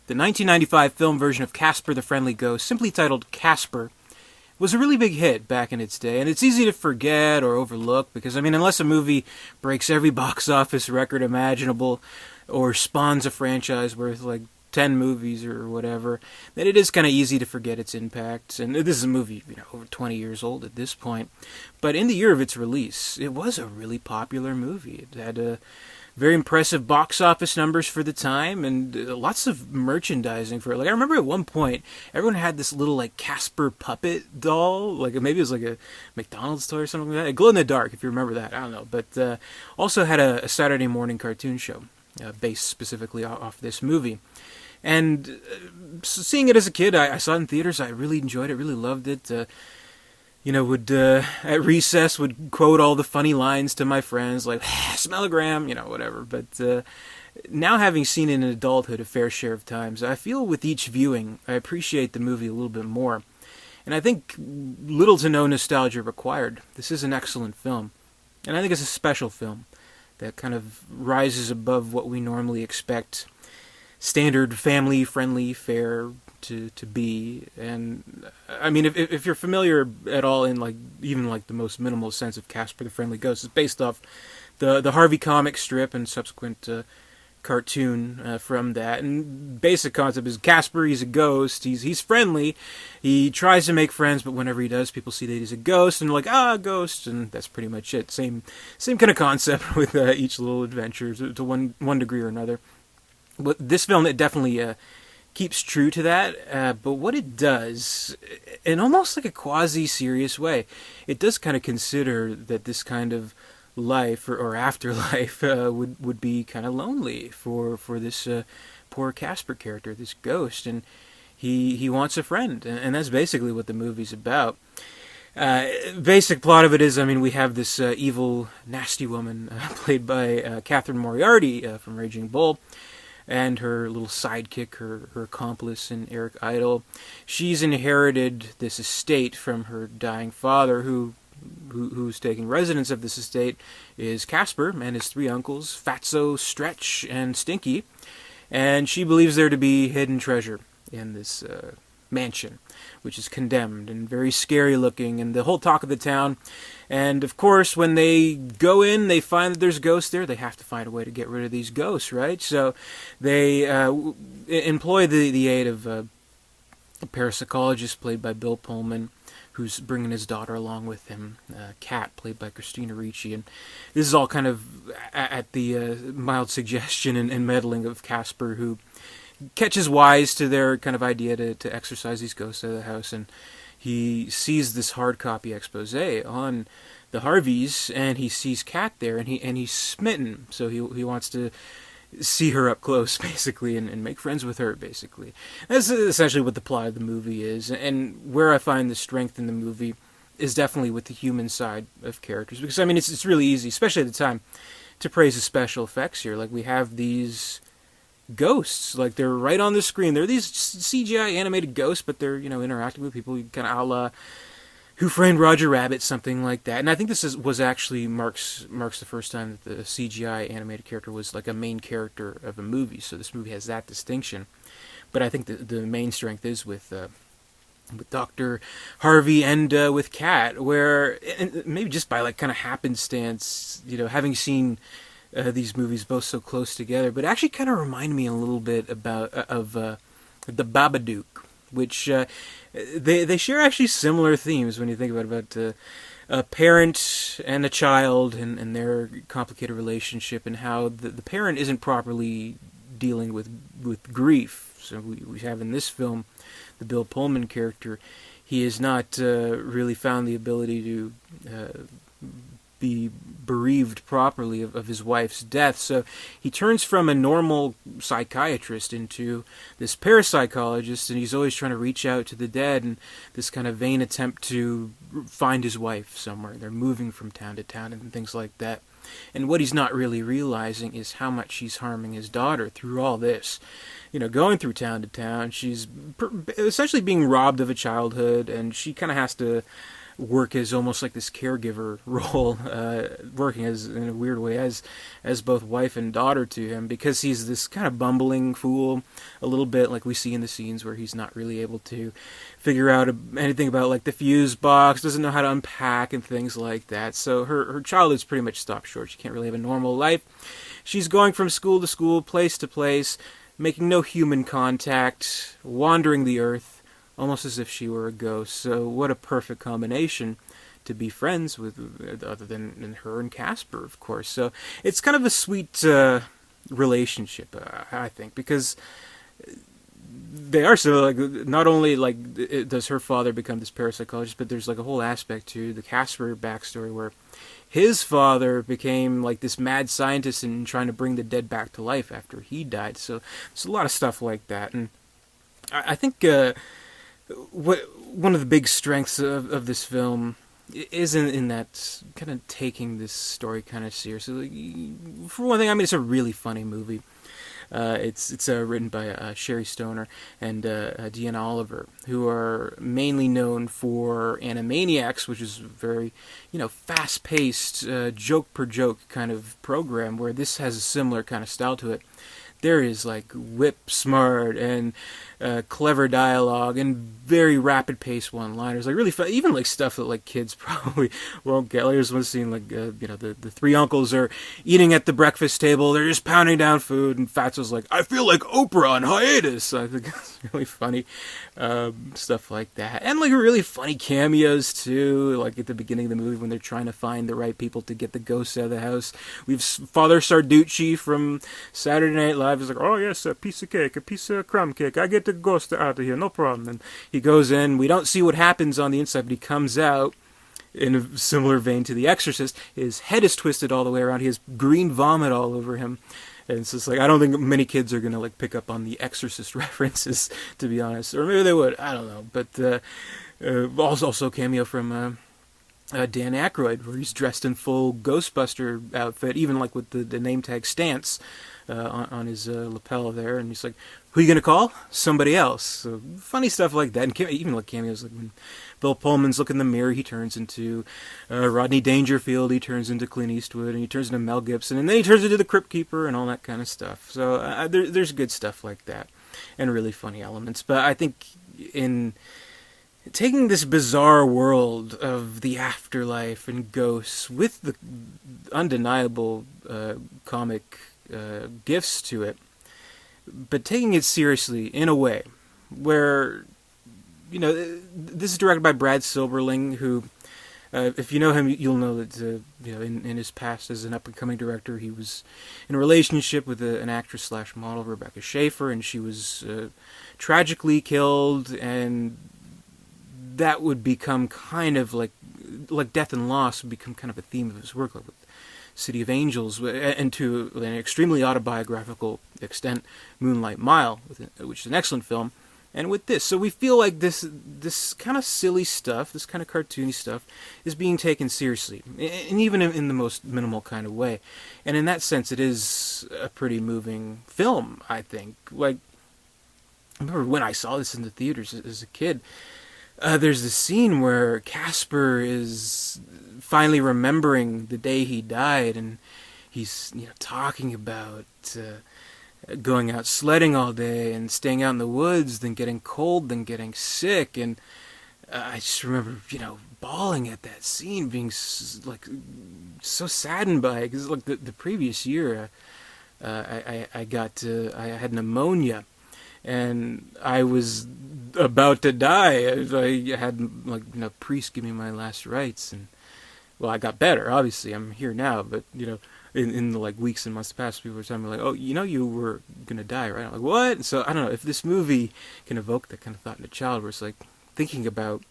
The 1995 film version of Casper the Friendly Ghost, simply titled Casper, was a really big hit back in its day, and it's easy to forget or overlook because, I mean, unless a movie breaks every box office record imaginable or spawns a franchise worth like 10 movies or whatever, then it is kind of easy to forget its impact. And this is a movie, over 20 years old at this point. But in the year of its release, it was a really popular movie. It had very impressive box office numbers for the time, and lots of merchandising for it. Like, I remember at one point, everyone had this little, like, Casper puppet doll. Like, maybe it was like a McDonald's toy or something like that. Glow in the dark, if you remember that. I don't know. But also had a Saturday morning cartoon show based specifically off this movie. And seeing it as a kid, I saw it in theaters. I really enjoyed it, really loved it. Would at recess would quote all the funny lines to my friends, like "smellogram," whatever. But now, having seen it in adulthood a fair share of times, I feel with each viewing I appreciate the movie a little bit more. And I think little to no nostalgia required. This is an excellent film, and I think it's a special film that kind of rises above what we normally expect standard family-friendly fare to be. And I mean, if you're familiar at all in even the most minimal sense of Casper the Friendly Ghost, it's based off the Harvey comic strip and subsequent cartoon from that. And basic concept is Casper, he's a ghost, he's friendly, he tries to make friends, but whenever he does, people see that he's a ghost and like, ghost, and that's pretty much it. Same kind of concept with each little adventure to one degree or another. But this film, it definitely keeps true to that, but what it does, in almost like a quasi-serious way, it does kind of consider that this kind of life or afterlife would be kind of lonely for this poor Casper character, this ghost, and he wants a friend, and that's basically what the movie's about. Basic plot of it is, we have this evil, nasty woman played by Catherine Moriarty from Raging Bull, and her little sidekick, her accomplice in Eric Idle. She's inherited this estate from her dying father, who's taking residence of this estate is Casper and his three uncles, Fatso, Stretch, and Stinky. And she believes there to be hidden treasure in this mansion, which is condemned and very scary looking, and the whole talk of the town. And of course, when they go in, they find that there's ghosts there. They have to find a way to get rid of these ghosts, right? So they employ the aid of a parapsychologist played by Bill Pullman, who's bringing his daughter along with him, Kat, played by Christina Ricci. And this is all kind of at the mild suggestion and meddling of Casper, who catches wise to their kind of idea to exorcise these ghosts out of the house, and he sees this hard copy expose on the Harveys, and he sees Kat there, and he's smitten. So he wants to see her up close, basically, and make friends with her, basically. That's essentially what the plot of the movie is, and where I find the strength in the movie is definitely with the human side of characters, because it's really easy, especially at the time, to praise the special effects here. Like, we have these ghosts, like, they're right on the screen. They're these CGI animated ghosts, but they're, interacting with people, kind of a la Who Framed Roger Rabbit, something like that. And I think this was actually marks the first time that the CGI animated character was like a main character of a movie, so this movie has that distinction. But I think the main strength is with Dr. Harvey and with Kat, where, and maybe just by kind of happenstance, having seen these movies both so close together, but actually kind of remind me a little bit of the Babadook, which they share actually similar themes when you think about a parent and a child and their complicated relationship, and how the parent isn't properly dealing with grief. So we have in this film the Bill Pullman character. He has not really found the ability to be bereaved properly of his wife's death, so he turns from a normal psychiatrist into this parapsychologist, and he's always trying to reach out to the dead in this kind of vain attempt to find his wife somewhere. They're moving from town to town and things like that, and what he's not really realizing is how much she's harming his daughter through all this. Going through town to town, she's essentially being robbed of a childhood, and she kind of has to work as almost like this caregiver role, working as in a weird way as both wife and daughter to him, because he's this kind of bumbling fool, a little bit like we see in the scenes where he's not really able to figure out anything about like the fuse box, doesn't know how to unpack and things like that. So her childhood's pretty much stopped short. She can't really have a normal life. She's going from school to school, place to place, making no human contact, wandering the earth, almost as if she were a ghost. So what a perfect combination to be friends with, other than her and Casper, of course. So it's kind of a sweet relationship, I think, because they are so, like, not only like does her father become this parapsychologist, but there's like a whole aspect to the Casper backstory where his father became like this mad scientist and trying to bring the dead back to life after he died. So there's a lot of stuff like that, and I think one of the big strengths of this film is in that kind of taking this story kind of seriously. For one thing, I mean, it's a really funny movie. It's written by Sherry Stoner and Deanna Oliver, who are mainly known for Animaniacs, which is a very, fast-paced, joke-per-joke kind of program, where this has a similar kind of style to it. There is like whip smart and clever dialogue and very rapid paced one-liners, like really fun, even like stuff that like kids probably won't get. Like there's one scene like the three uncles are eating at the breakfast table, they're just pounding down food, and Fatso's like, I feel like Oprah on hiatus. I think it's really funny, stuff like that, and like really funny cameos too, like at the beginning of the movie when they're trying to find the right people to get the ghosts out of the house. We've Father Sarducci from Saturday Night Live is like, oh yes, a piece of cake, a piece of crumb cake, I get the ghost out of here, no problem. And he goes in, we don't see what happens on the inside, but he comes out in a similar vein to The Exorcist. His head is twisted all the way around, he has green vomit all over him, and it's just like, I don't think many kids are gonna like pick up on The Exorcist references, to be honest, or maybe they would, I don't know. But also cameo from Dan Aykroyd, where he's dressed in full Ghostbuster outfit, even like with the name tag stance on his lapel there, and he's like, who are you going to call? Somebody else. So funny stuff like that, and even like cameos, like when Bill Pullman's look in the mirror, he turns into Rodney Dangerfield, he turns into Clint Eastwood, and he turns into Mel Gibson, and then he turns into the Crypt Keeper and all that kind of stuff. So there's good stuff like that, and really funny elements. But I think in taking this bizarre world of the afterlife and ghosts with the undeniable comic gifts to it, but taking it seriously in a way where, this is directed by Brad Silberling, who, if you know him, you'll know that, in his past as an up-and-coming director, he was in a relationship with an actress/model, Rebecca Schaefer, and she was tragically killed, and that would become kind of like death and loss would become kind of a theme of his work, like with City of Angels, and to an extremely autobiographical extent, Moonlight Mile, which is an excellent film, and with this. So we feel like this kind of silly stuff, this kind of cartoony stuff, is being taken seriously, and even in the most minimal kind of way. And in that sense, it is a pretty moving film, I think. Like, I remember when I saw this in the theaters as a kid, there's this scene where Casper is finally remembering the day he died, and he's talking about going out sledding all day and staying out in the woods, then getting cold, then getting sick, and I just remember bawling at that scene, being so saddened by it, because like the previous year I had pneumonia, and I was about to die. I had priests give me my last rites, and well, I got better. Obviously, I'm here now, but in the weeks and months past, people were telling me oh, you were gonna die, right? I'm like, what? And so I don't know if this movie can evoke that kind of thought in a child, where it's like thinking about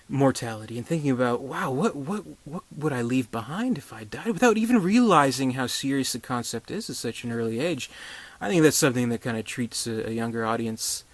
mortality and thinking about, wow, what would I leave behind if I died, without even realizing how serious the concept is at such an early age. I think that's something that kind of treats a younger audience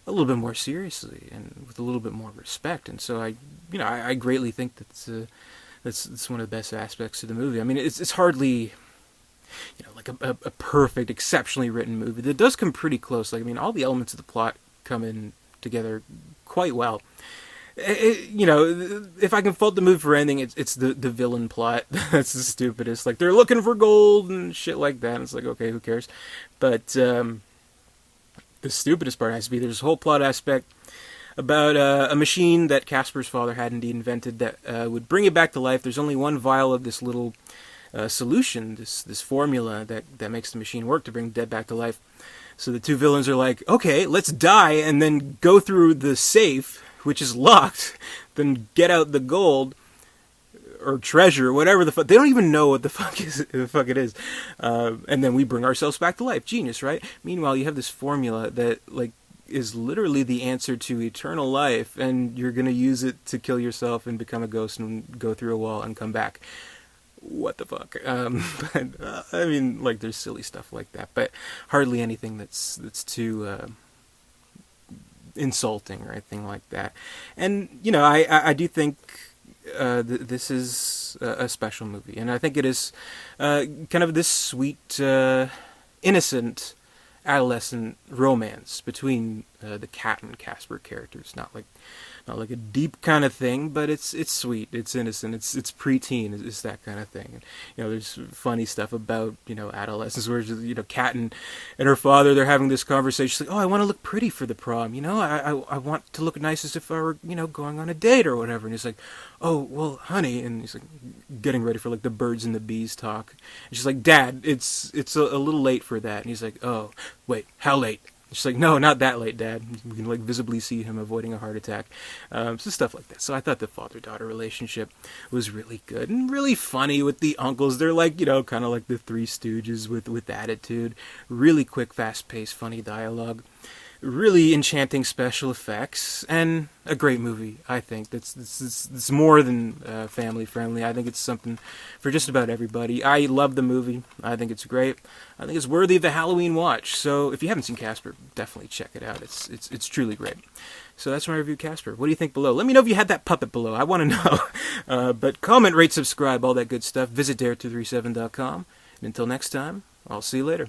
a little bit more seriously and with a little bit more respect. And so I greatly think that's one of the best aspects of the movie. I mean, it's hardly like a perfect, exceptionally written movie. That does come pretty close. Like, I mean, all the elements of the plot come in together quite well. if I can fault the movie for anything, it's the villain plot. That's the stupidest. Like, they're looking for gold and shit like that. And it's like, okay, who cares? But the stupidest part has to be there's a whole plot aspect about a machine that Casper's father had indeed invented that would bring it back to life. There's only one vial of this little solution, this formula that makes the machine work to bring the dead back to life. So the two villains are like, okay, let's die and then go through the safe, which is locked, then get out the gold or treasure, whatever the fuck. They don't even know what the fuck it is. And then we bring ourselves back to life. Genius, right? Meanwhile, you have this formula that like is literally the answer to eternal life, and you're gonna use it to kill yourself and become a ghost and go through a wall and come back. What the fuck? But I mean, like, there's silly stuff like that, but hardly anything that's too insulting or anything like that. And I do think this is a special movie, and I think it is kind of this sweet, innocent adolescent romance between the Cat and Casper characters. Not like a deep kind of thing, but it's sweet, it's innocent, it's preteen, it's that kind of thing. And, there's funny stuff about adolescence where Kat and her father, they're having this conversation. She's like, oh, I want to look pretty for the prom, I want to look nice as if I were going on a date or whatever. And he's like, oh well, honey, and he's like getting ready for like the birds and the bees talk. And she's like, Dad, it's a little late for that. And he's like, oh wait, how late? She's like, no, not that late, Dad. We can like visibly see him avoiding a heart attack. So stuff like that. So I thought the father-daughter relationship was really good and really funny with the uncles. They're like, kind of like the Three Stooges with attitude. Really quick, fast-paced, funny dialogue. Really enchanting special effects, and a great movie, I think. It's more than family friendly. I think it's something for just about everybody. I love the movie. I think it's great. I think it's worthy of a Halloween watch. So if you haven't seen Casper, definitely check it out. It's truly great. So that's my review of Casper. What do you think below? Let me know if you had that puppet below. I want to know. But comment, rate, subscribe, all that good stuff. Visit dare237.com. And until next time, I'll see you later.